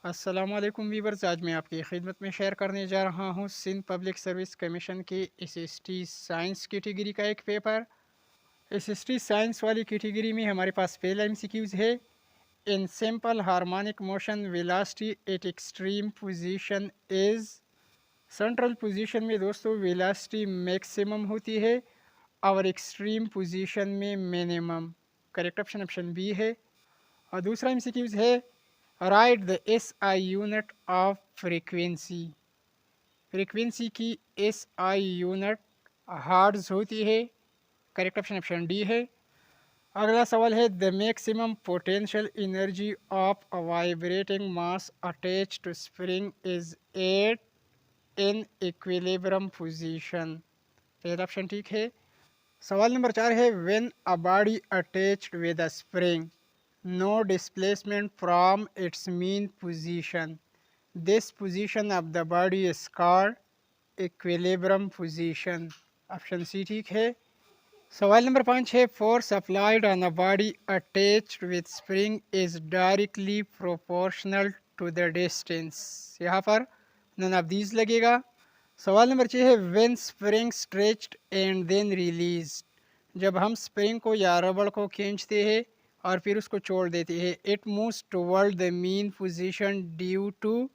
अस्सलामुअलैकुम वीवर्स, आज मैं आपकी खिदमत में शेयर करने जा रहा हूँ सिंध पब्लिक सर्विस कमीशन की एसएसटी साइंस कैटेगरी का एक पेपर। एसएसटी साइंस वाली कैटेगरी में हमारे पास पहला एमसीक्यूज है। In simple harmonic motion velocity at extreme position is. Central position में दोस्तों वेलोसिटी मैक्सिमम होती है और एक्सट्रीम पोजीशन में minimum. Correct option option B है। और दूसरा एमसीक्यूज है, write the S I unit of frequency. Frequency की एस आई यूनिट हर्ट्ज होती है। करेक्ट ऑप्शन ऑप्शन डी है। अगला सवाल है, the maximum potential energy of a vibrating mass attach to spring is at in equilibrium position. पहला option ठीक है। सवाल नंबर 4 है, when a body attached with a spring, no displacement from its mean position. This position of the body is called equilibrium position. Option C ठीक है। सवाल number 5 है, force applied on a body attached with spring is directly proportional to the distance. यहाँ पर none of these लगेगा। सवाल number 6 है, when spring stretched and then release, जब हम स्प्रिंग को या रबड़ को खींचते हैं और फिर उसको छोड़ देते हैं, it moves toward the mean position due to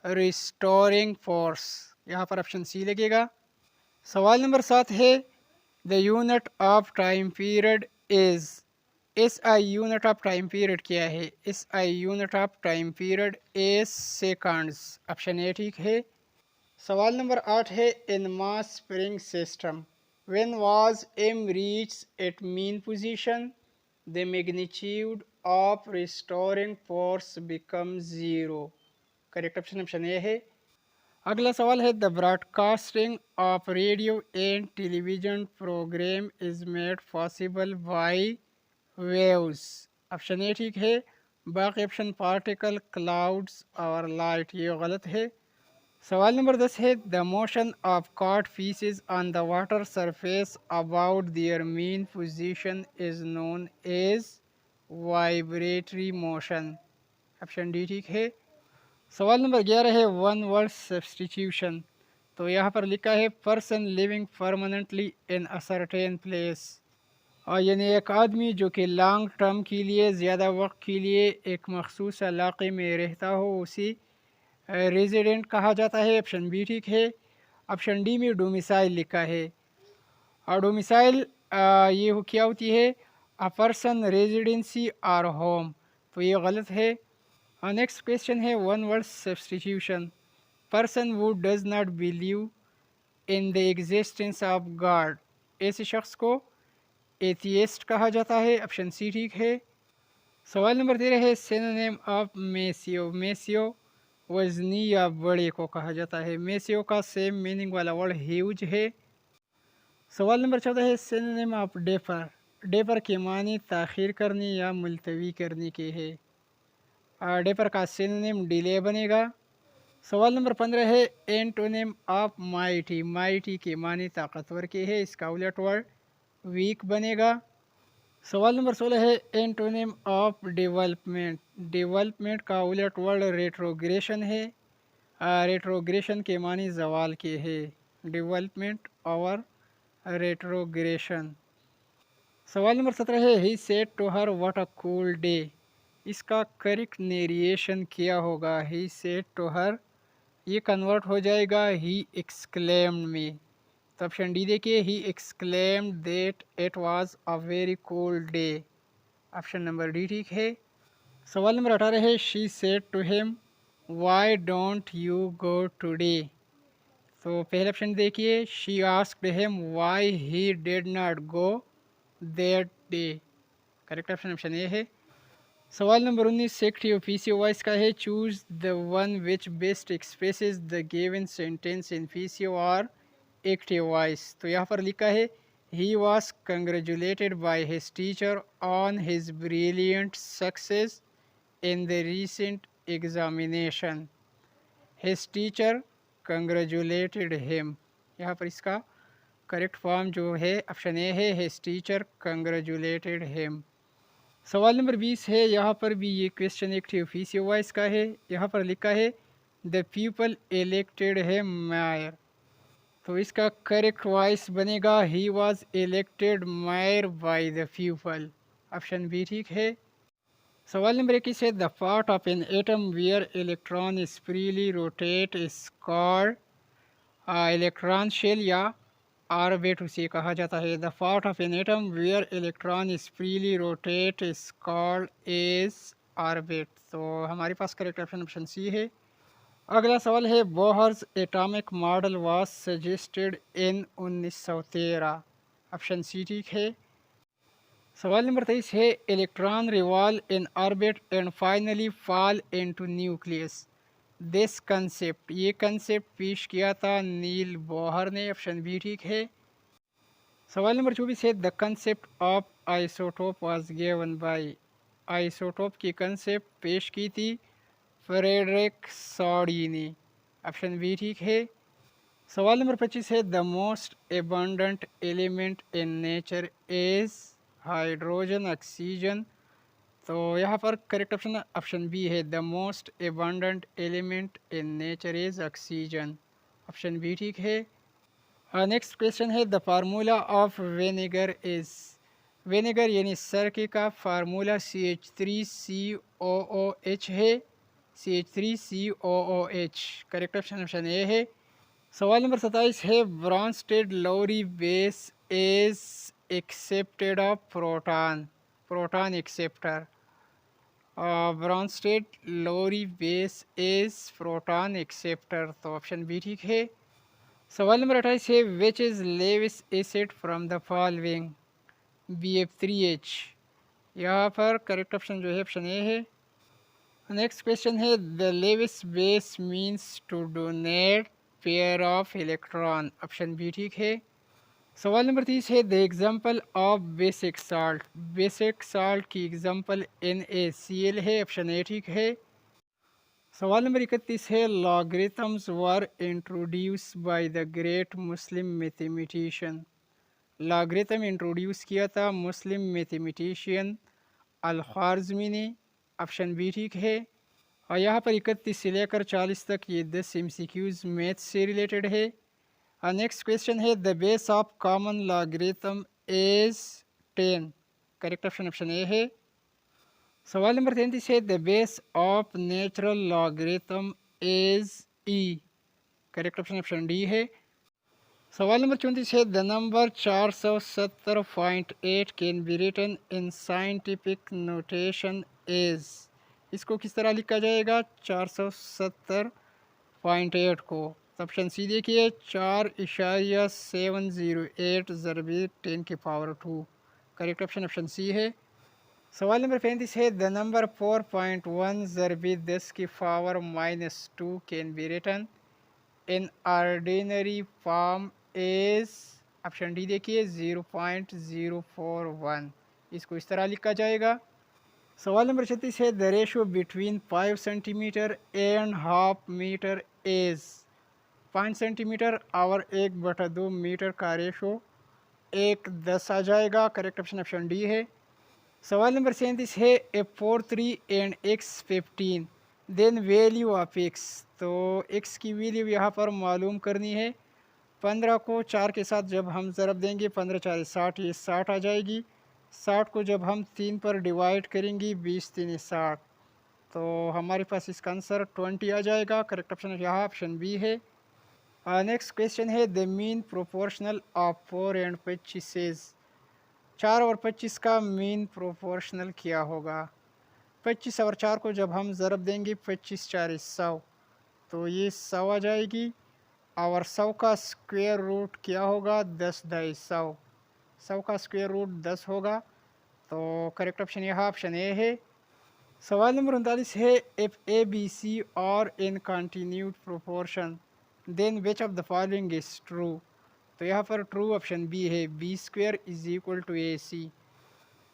restoring force. यहाँ पर ऑप्शन सी लगेगा। सवाल नंबर 7 है, the unit of time period is. S I unit of time period क्या है? S I unit of time period is seconds. Option A ठीक है। सवाल नंबर 8 है, in mass spring system when was M reach at mean position the magnitude of restoring force become zero. Correct option option A है। अगला सवाल है, the broadcasting of radio and television programme is made possible by waves. Option A ठीक है। बाकी option particle, clouds और light ये गलत है। सवाल नंबर 10 है, द मोशन ऑफ कॉट pieces on the water surface about their mean position is known as vibratory motion. Option D ठीक है। सवाल नंबर 11 है, वन वर्ड सब्सटीट्यूशन। तो यहाँ पर लिखा है, person living permanently in a certain place. और यानी एक आदमी जो कि लॉन्ग टर्म के लिए, ज़्यादा वक्त के लिए एक मखसूस इलाके में रहता हो, उसी रेजिडेंट कहा जाता है। ऑप्शन बी ठीक है। ऑप्शन डी में डोमिसाइल लिखा है। और डोमिसाइल ये क्या होती है? अ पर्सन रेजिडेंसी और होम, तो ये गलत है। और नेक्स्ट क्वेश्चन है, वन वर्ड सब्सटीट्यूशन। पर्सन वो does not believe in the existence of God, ऐसे शख्स को एथियस्ट कहा जाता है। ऑप्शन सी ठीक है। सवाल नंबर 13 है, सिनोनिम ऑफ मेसियो। मेसियो वजनी या बड़े को कहा जाता है। मेसियो का सेम मीनिंग वाला वर्ड ह्यूज है। सवाल नंबर 14 है, सिनोनिम ऑफ डेफर। डेफर के मानी ताख़ीर करने या मुलतवी करने के है। डेफर का सिनोनिम डिले बनेगा। सवाल नंबर 15 है, एंटोनिम ऑफ माइटी। माइटी के मानी ताकतवर के है, इसका उलट वर्ड वीक बनेगा। सवाल नंबर 16 है, एंटोनिम ऑफ डेवलपमेंट। डेवलपमेंट का उलट वर्ड रेट्रोग्रेशन है। रेट्रोग्रेशन के मानी जवाल के है। डेवलपमेंट और रेट्रोग्रेशन। सवाल नंबर 17 है, he said to her what a cool day. इसका करेक्ट नेरिएशन क्या होगा? ही सेड टू हर, ये कन्वर्ट हो जाएगा ही एक्सक्लेम्ड में। तो ऑप्शन डी देखिए, he exclaimed that it was a very cool day. Option number D ठीक है। सवाल नंबर 18 है, she said to him why don't you go today. तो पहले ऑप्शन देखिए, she asked him why he did not go that day. Correct option option A है। सवाल number 19 sect of PCO voice का है, choose the one which best expresses the given sentence in PCO और active voice. तो यहाँ पर लिखा है, he was congratulated by his teacher on his brilliant success in the recent examination. His teacher congratulated him. यहाँ पर इसका correct form जो है ऑप्शन ए है, हिज टीचर कंग्रेचुलेटेड हिम। सवाल नंबर 20 है, यहाँ पर भी ये क्वेश्चन एक ऑफिशियल वॉइस का है। यहाँ पर लिखा है द पीपल इलेक्टेड है मायर, तो इसका करेक्ट वॉइस बनेगा he was elected mayor by the people. Option B ठीक है। सवाल नंबर 21 है the part of an atom where electron is freely rotate is called, electron shell या ऑर्बिट उसे कहा जाता है। The part of an atom where electron is freely rotate is called is orbit, तो हमारे पास करेक्ट ऑप्शन ऑप्शन सी है। अगला सवाल है Bohr's atomic model was suggested in 1913, option C ठीक है। सवाल नंबर 23 है electron revolve in orbit and finally fall into nucleus this concept, ये कंसेप्ट पेश किया था नील बोहर ने, ऑप्शन बी ठीक है। सवाल नंबर 24 है the concept of isotope was given by, isotope की कंसेप्ट पेश की थी फ्रेडरिक सॉडी ने, ऑप्शन बी ठीक है। सवाल नंबर 25 है the most abundant element in nature is hydrogen oxygen, तो यहाँ पर करेक्ट ऑप्शन ऑप्शन बी है the most abundant element in nature is oxygen, option B ठीक है। नेक्स्ट क्वेश्चन है the formula of vinegar is, vinegar यानी सरके का फार्मूला CH3COOH है, CH3COOH, correct option option A है। सवाल नंबर 27 है Bronsted Lowry base is accepted of proton, proton acceptor, Bronsted Lowry base is proton acceptor, तो option B ठीक है। सवाल नंबर 28 है which is Lewis acid from the following, BF3H, यहाँ पर करेक्ट ऑप्शन जो है ऑप्शन ए है। नेक्स्ट क्वेश्चन है the Lewis base means to donate pair of electron, option B ठीक है। सवाल नंबर 30 है the example of basic salt, basic salt की एग्जाम्पल NaCl है, ऑप्शन ए ठीक है। सवाल नंबर 31 है logarithms were introduced by the great Muslim mathematician, logarithm introduce किया था मुस्लिम मैथमेटिशियन अल-ख्वारिज़मी ने, ऑप्शन बी ठीक है। और यहाँ पर 31 से लेकर 40 तक ये 10 MCQs मैथ से रिलेटेड है। और नेक्स्ट क्वेश्चन है the base of common logarithm is 10, correct option option A है। सवाल नंबर 33 है the base of natural logarithm is E, correct option option D है। सवाल नंबर 34 है the number 470.8 can be written in scientific notation is, इसको किस तरह लिखा जाएगा 470.8 को, ऑप्शन सी देखिए 4.708 ज़रबी 10⁻², करेक्ट ऑप्शन ऑप्शन सी है। सवाल नंबर 35 है द नंबर 4.1 ज़रबी 10⁻² can be written in ordinary form is, option D देखिए 0.041, इसको इस तरह लिखा जाएगा। सवाल नंबर 36 है the ratio between 5 centimetre and half metre is, 5 centimetre और 1/2 मीटर का रेशो 1:10 आ जाएगा, करेक्ट ऑप्शन ऑप्शन डी है। सवाल नंबर 37 है F43 and X15 then value of X, तो X की वैल्यू यहाँ पर मालूम करनी है। 15 को 4 के साथ जब हम ज़रब देंगे 15 4 60, ये 60 आ जाएगी। 60 को जब हम 3 पर डिवाइड करेंगे 20 3 60, तो हमारे पास इसका आंसर 20 आ जाएगा, करेक्ट ऑप्शन यहाँ ऑप्शन बी है। नेक्स्ट क्वेश्चन है the mean proportional of 4 and 25, 4 और 25 का मीन प्रोपोर्शनल क्या होगा। 25 और 4 को जब हम ज़रब देंगे 25 4 100, तो ये 100 आ जाएगी। और 100 का स्क्वायर रूट क्या होगा 10 250, 100 का स्क्वायर रूट 10 होगा, तो करेक्ट ऑप्शन यहाँ ऑप्शन ए है। सवाल नंबर 39 है इफ़ ABC और in continued proportion then which of the following is true, तो यहाँ पर ट्रू ऑप्शन बी है B² = AC।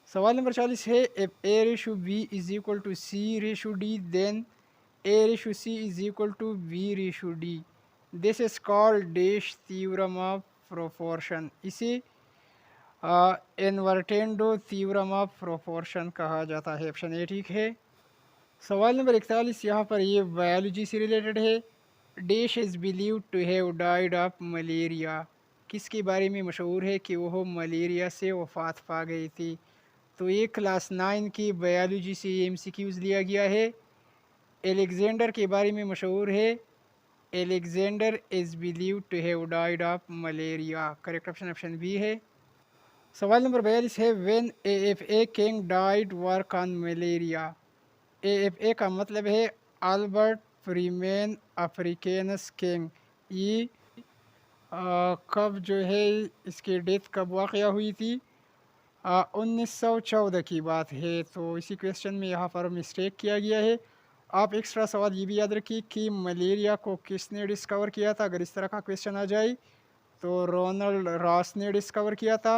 सवाल नंबर 40 है if A/B = C/D then A/C = B/D, this is called dash theorem of proportion, इसे invertendo theorem of proportion कहा जाता है। ऑप्शन ए ठीक है। सवाल नंबर 41 यहाँ पर ये बायोलॉजी से रिलेटेड है। Dash is believed to have died of malaria, किसके बारे में मशहूर है कि वह मलेरिया से वफ़ात पा गई थी। तो ये क्लास 9 की बायोलॉजी से MCQs लिया गया है। एलेक्जेंडर के बारे में मशहूर है। Alexander is believed to have died of malaria. Correct option option B है। सवाल नंबर 42 है when AFA king died work on malaria. AFA का मतलब है अल्बर्ट फ्रीमेन अफ्रीकानस किंग। ये कब जो है इसकी डेथ कब वाक़या हुई थी? 1914 की बात है। तो इसी क्वेश्चन में यहाँ पर मिस्टेक किया गया है। आप एक्स्ट्रा सवाल ये भी याद रखिए कि मलेरिया को किसने डिस्कवर किया था। अगर इस तरह का क्वेश्चन आ जाए तो रोनाल्ड रॉस ने डिस्कवर किया था।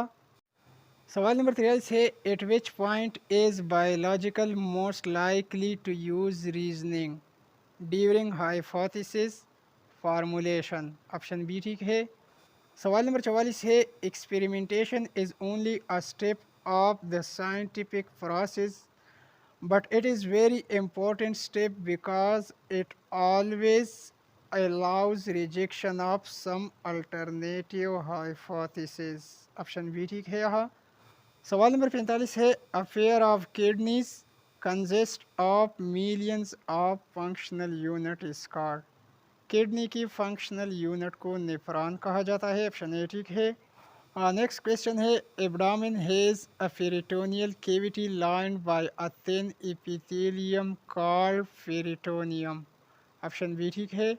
सवाल नंबर 43 है at which point is biological most likely to use reasoning during hypothesis formulation. Option B ठीक है। सवाल नंबर 44 है experimentation is only a step of the scientific process but it is very important step because it always allows rejection of some alternative hypothesis। Option B ठीक है यहाँ। सवाल number 45 है a pair of kidneys consist of millions of functional unit is called. Kidney की functional unit को nephron कहा जाता है। ऑप्शन ए ठीक है। नेक्स्ट क्वेश्चन है abdomen has a peritoneal cavity lined by a thin epithelium called peritoneum. Option B ठीक है।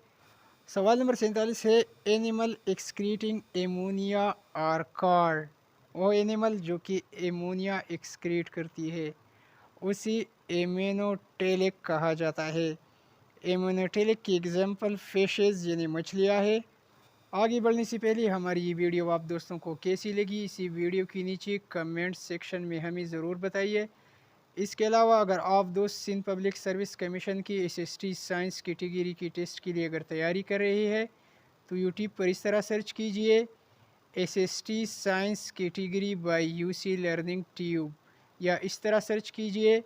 सवाल नंबर 47 है animal excreting ammonia are called. वो एनिमल जो कि एमोनिया एक्सक्रीट करती है उसी एमेनोटेलिक कहा जाता है। एमेनोटेलिक की एग्जांपल फिशेस यानी मछलियाँ है। आगे बढ़ने से पहले हमारी ये वीडियो आप दोस्तों को कैसी लगी इसी वीडियो के नीचे कमेंट सेक्शन में हमें ज़रूर बताइए। इसके अलावा अगर आप दोस्त सिंध पब्लिक सर्विस कमीशन की SST साइंस कैटेगरी की टेस्ट के लिए अगर तैयारी कर रहे हैं तो यूट्यूब पर इस तरह सर्च कीजिए SST science category by UC Learning Tube, या इस तरह सर्च कीजिए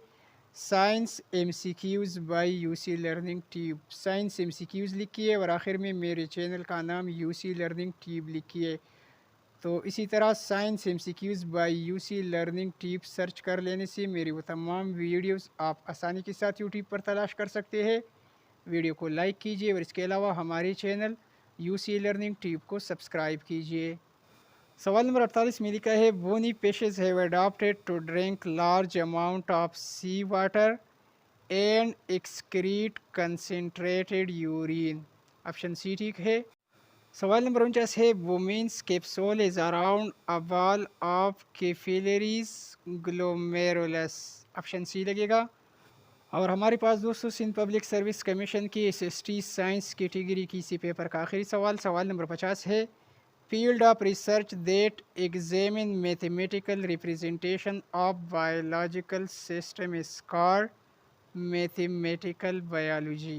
science MCQs by UC Learning Tube. Science MCQs लिखिए और आखिर में मेरे चैनल का नाम UC लर्निंग ट्यूब लिखिए। तो इसी तरह science MCQs by UC Learning Tube search कर लेने से मेरी वो तमाम वीडियोस आप आसानी के साथ यूट्यूब पर तलाश कर सकते हैं। वीडियो को लाइक कीजिए और इसके अलावा हमारे चैनल UC लर्निंग ट्यूब को सब्सक्राइब कीजिए। सवाल नंबर 48 में लिखा है bony fishes have adopted to drink large amount of sea water and excrete concentrated urine. Option C ठीक है। सवाल नंबर 49 है Bowman's capsule is around a ball of capillaries glomerulus. Option C लगेगा। और हमारे पास दोस्तों सिंध पब्लिक सर्विस कमीशन की SST साइंस कैटेगरी की इसी पेपर का आखिरी सवाल सवाल नंबर 50 है field of research that examine mathematical representation of biological system is called mathematical biology।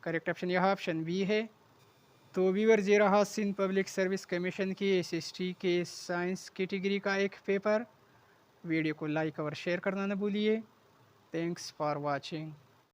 Correct option यहाँ ऑप्शन बी है। तो व्यूअर ये रहा सिंध पब्लिक सर्विस कमीशन की SST के साइंस कैटेगरी का एक पेपर। वीडियो को लाइक और शेयर करना न भूलिए। Thanks for watching.